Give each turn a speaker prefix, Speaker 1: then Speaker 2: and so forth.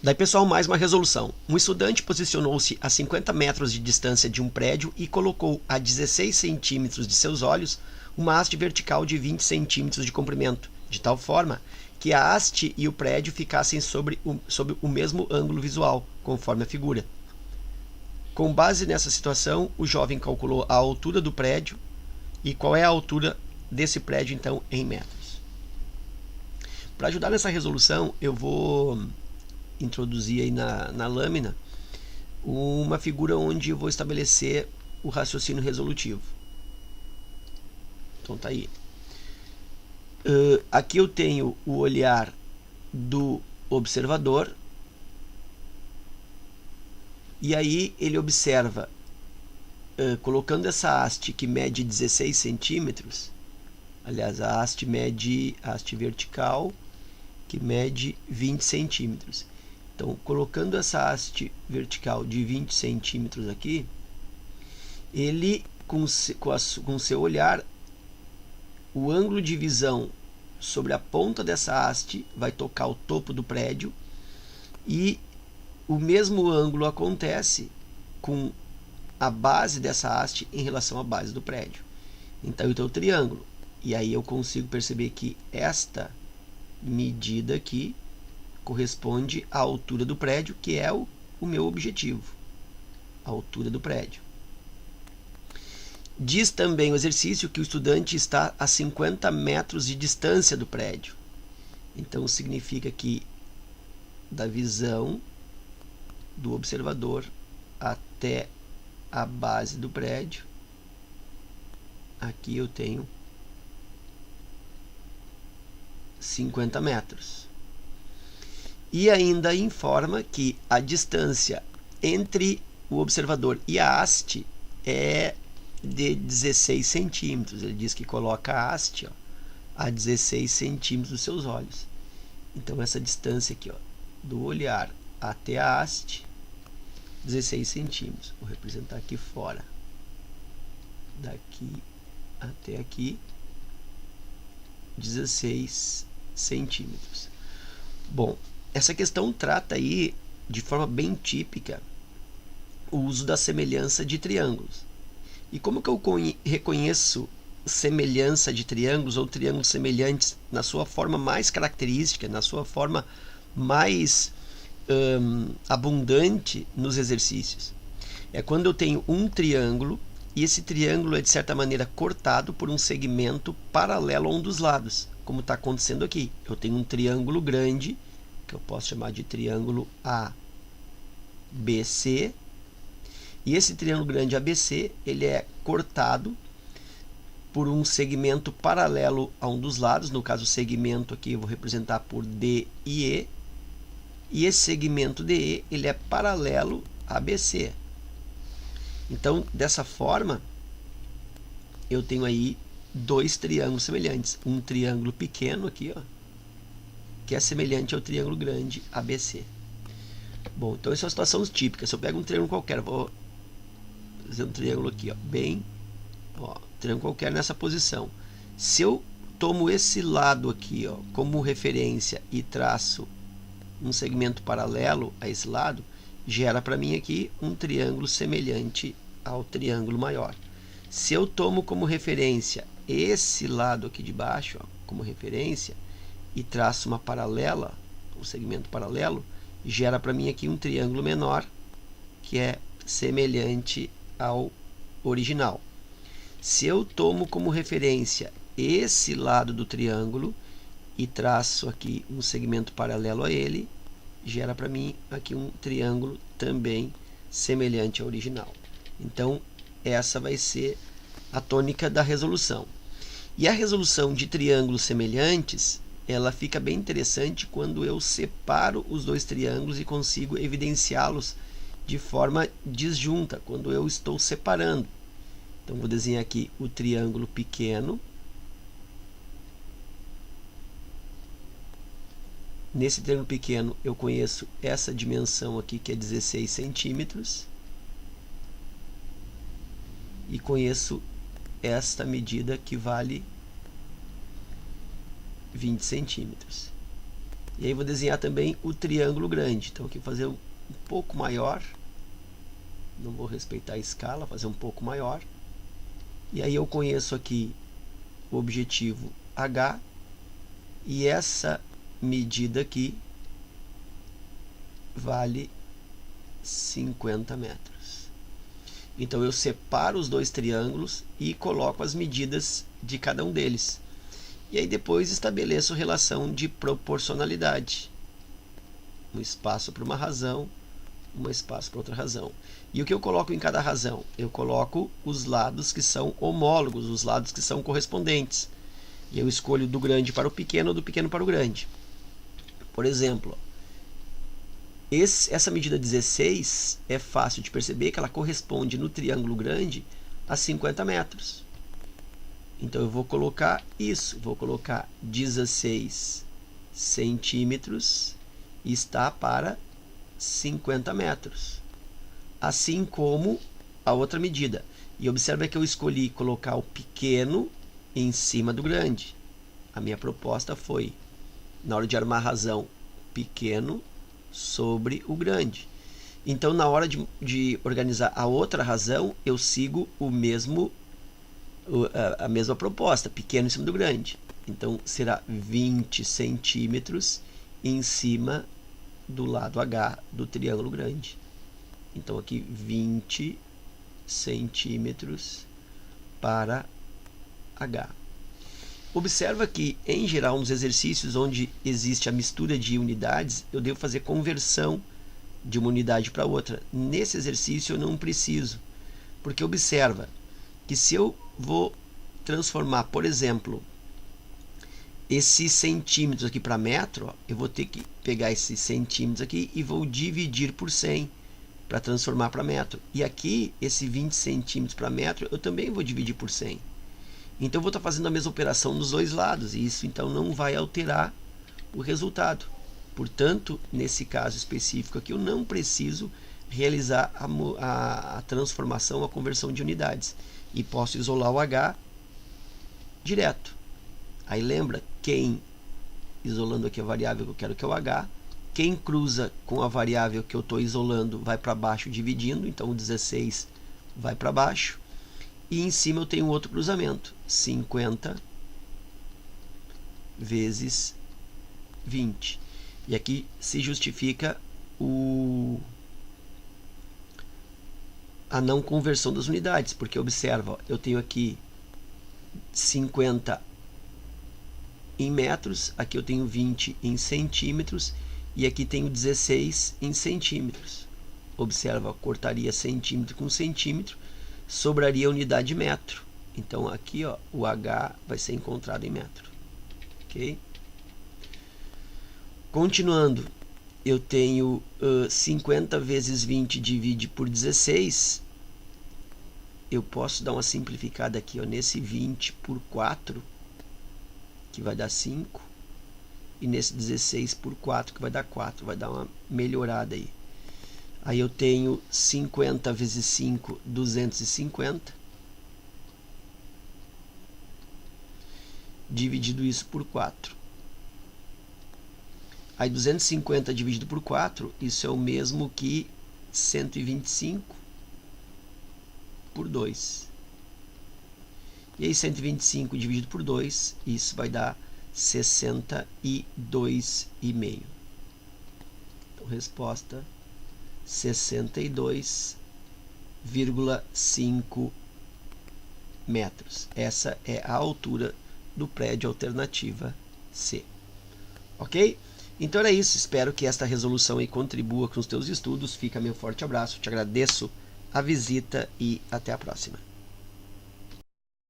Speaker 1: Daí, pessoal, mais uma resolução. Um estudante posicionou-se a 50 metros de distância de um prédio e colocou a 16 centímetros de seus olhos uma haste vertical de 20 centímetros de comprimento, de tal forma que a haste e o prédio ficassem sob o mesmo ângulo visual, conforme a figura. Com base nessa situação, o jovem calculou a altura do prédio e qual é a altura desse prédio, então, em metros. Para ajudar nessa resolução, eu vou introduzir aí na lâmina uma figura onde eu vou estabelecer o raciocínio resolutivo. Então tá aí. Aqui eu tenho o olhar do observador, e aí ele observa, colocando essa haste que mede 16 centímetros, aliás, a haste vertical que mede 20 centímetros. Então, colocando essa haste vertical de 20 centímetros aqui, ele, com seu olhar, o ângulo de visão sobre a ponta dessa haste vai tocar o topo do prédio, e o mesmo ângulo acontece com a base dessa haste em relação à base do prédio. Então eu tenho o triângulo, e aí eu consigo perceber que esta medida aqui corresponde à altura do prédio, que é o meu objetivo, a altura do prédio. Diz também o exercício que o estudante está a 50 metros de distância do prédio. Então significa que da visão do observador até a base do prédio, aqui eu tenho 50 metros. E ainda informa que a distância entre o observador e a haste é de 16 centímetros. Ele diz que coloca a haste a 16 centímetros dos seus olhos. Então essa distância aqui, do olhar até a haste, 16 centímetros. Vou representar aqui fora. Daqui até aqui, 16 centímetros. Bom, essa questão trata aí, de forma bem típica, o uso da semelhança de triângulos. E como que eu reconheço semelhança de triângulos ou triângulos semelhantes na sua forma mais característica, na sua forma mais abundante nos exercícios? É quando eu tenho um triângulo e esse triângulo é de certa maneira cortado por um segmento paralelo a um dos lados, como está acontecendo aqui. Eu tenho um triângulo grande, que eu posso chamar de triângulo ABC, e esse triângulo grande ABC, ele é cortado por um segmento paralelo a um dos lados. No caso, o segmento aqui eu vou representar por DE, e esse segmento DE, ele é paralelo a BC. Então, dessa forma, eu tenho aí dois triângulos semelhantes. Um triângulo pequeno aqui, que é semelhante ao triângulo grande ABC. Bom, então essa é uma situação típica. Se eu pego um triângulo qualquer, vou fazer um triângulo aqui, triângulo qualquer nessa posição. Se eu tomo esse lado aqui, como referência e traço um segmento paralelo a esse lado, gera para mim aqui um triângulo semelhante ao triângulo maior. Se eu tomo como referência esse lado aqui de baixo, como referência, e traço uma paralela, um segmento paralelo, gera para mim aqui um triângulo menor, que é semelhante ao original. Se eu tomo como referência esse lado do triângulo e traço aqui um segmento paralelo a ele, gera para mim aqui um triângulo também semelhante ao original. Então, essa vai ser a tônica da resolução. E a resolução de triângulos semelhantes, ela fica bem interessante quando eu separo os dois triângulos e consigo evidenciá-los de forma disjunta, quando eu estou separando. Então, vou desenhar aqui o triângulo pequeno. Nesse triângulo pequeno, eu conheço essa dimensão aqui, que é 16 centímetros. E conheço esta medida, que vale 20 centímetros. E aí vou desenhar também o triângulo grande. Então aqui fazer um pouco maior. Não vou respeitar a escala, fazer um pouco maior. E aí eu conheço aqui o objetivo H. E essa medida aqui vale 50 metros. Então eu separo os dois triângulos e coloco as medidas de cada um deles. E aí depois estabeleço relação de proporcionalidade. Um espaço para uma razão, um espaço para outra razão. E o que eu coloco em cada razão? Eu coloco os lados que são homólogos, os lados que são correspondentes. E eu escolho do grande para o pequeno ou do pequeno para o grande. Por exemplo, essa medida 16 é fácil de perceber que ela corresponde no triângulo grande a 50 metros. Então eu vou colocar isso, vou colocar 16 centímetros e está para 50 metros. Assim como a outra medida. E observa que eu escolhi colocar o pequeno em cima do grande. A minha proposta foi, na hora de armar a razão, pequeno sobre o grande. Então, na hora de organizar a outra razão, eu sigo a mesma proposta, pequeno em cima do grande. Então, será 20 centímetros em cima do lado H do triângulo grande. Então, aqui 20 centímetros para H. Observa que, em geral, nos exercícios onde existe a mistura de unidades, eu devo fazer conversão de uma unidade para outra. Nesse exercício eu não preciso, porque observa que se eu vou transformar, por exemplo, esses centímetros aqui para metro, eu vou ter que pegar esses centímetros aqui e vou dividir por 100 para transformar para metro. E aqui, esse 20 centímetros para metro, eu também vou dividir por 100. Então eu vou estar fazendo a mesma operação nos dois lados, e isso então não vai alterar o resultado. Portanto, nesse caso específico aqui, eu não preciso realizar a transformação, a conversão de unidades. E posso isolar o H direto. Aí lembra, isolando aqui a variável que eu quero, que é o H, quem cruza com a variável que eu estou isolando vai para baixo dividindo, então o 16 vai para baixo. E em cima eu tenho outro cruzamento, 50 vezes 20. E aqui se justifica a não conversão das unidades, porque observa, ó, eu tenho aqui 50 em metros, aqui eu tenho 20 em centímetros e aqui tenho 16 em centímetros. Observa, cortaria centímetro com centímetro, sobraria a unidade de metro. Então aqui, ó, o H vai ser encontrado em metro. Ok? Continuando, eu tenho 50 vezes 20 divide por 16. Eu posso dar uma simplificada aqui, ó, nesse 20 por 4, que vai dar 5. E nesse 16 por 4, que vai dar 4. Vai dar uma melhorada aí. Aí eu tenho 50 vezes 5, 250. Dividido isso por 4. Aí 250 dividido por 4, isso é o mesmo que 125 por 2. E aí 125 dividido por 2, isso vai dar 62,5. Então, resposta 62,5 metros. Essa é a altura do prédio alternativa C. Ok? Então era isso. Espero que esta resolução aí contribua com os teus estudos. Fica meu forte abraço. Te agradeço a visita e até a próxima.